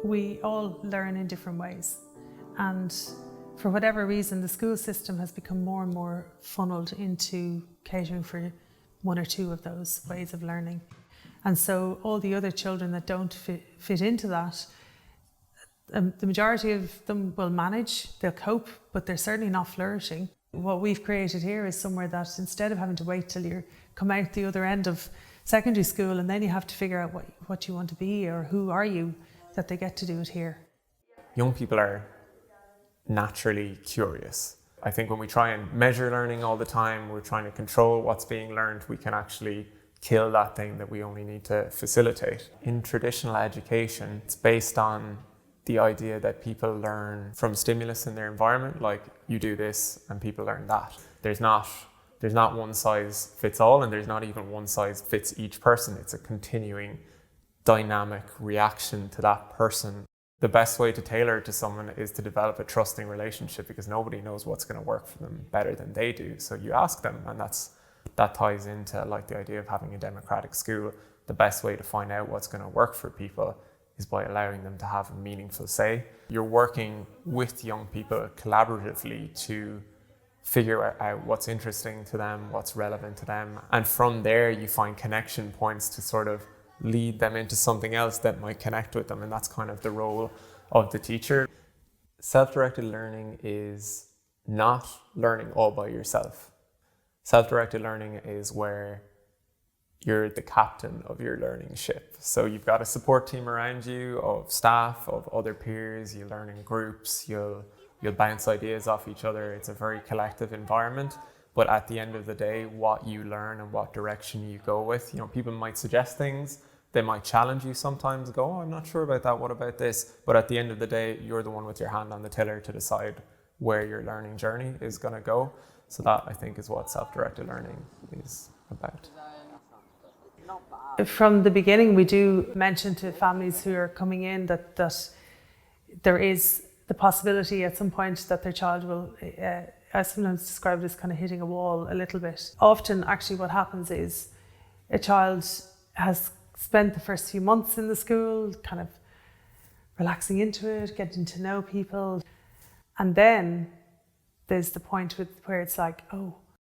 We all learn in different ways, and for whatever reason the school system has become more and more funneled into catering for one or two of those ways of learning. And so all the other children that don't fit into that, the majority of them will manage, they'll cope, but they're certainly not flourishing. What we've created here is somewhere that instead of having to wait till you come out the other end of secondary school and then you have to figure out what you want to be or who are you, that they get to do it here. Young people are naturally curious. I think when we try and measure learning all the time, we're trying to control what's being learned, we can actually kill that thing that we only need to facilitate. In traditional education, it's based on the idea that people learn from stimulus in their environment, like you do this and people learn that. There's not one size fits all, and there's not even one size fits each person. It's a continuing dynamic reaction to that person. The best way to tailor it to someone is to develop a trusting relationship, because nobody knows what's going to work for them better than they do. So you ask them, and that ties into like the idea of having a democratic school. The best way to find out what's going to work for people is by allowing them to have a meaningful say. You're working with young people collaboratively to figure out what's interesting to them, what's relevant to them. And from there, you find connection points to sort of lead them into something else that might connect with them. And that's kind of the role of the teacher. Self-directed learning is not learning all by yourself. Self-directed learning is where you're the captain of your learning ship. So you've got a support team around you of staff, of other peers, you learn in groups, you'll bounce ideas off each other. It's a very collective environment. But at the end of the day, what you learn and what direction you go with, people might suggest things, they might challenge you sometimes, go, oh, I'm not sure about that, what about this? But at the end of the day, you're the one with your hand on the tiller to decide where your learning journey is going to go. So that, I think, is what self-directed learning is about. From the beginning, we do mention to families who are coming in that there is the possibility at some point that their child will, I sometimes describe it as kind of hitting a wall a little bit. Often, actually, what happens is a child has spent the first few months in the school, kind of relaxing into it, getting to know people. And then there's the point where it's like, oh,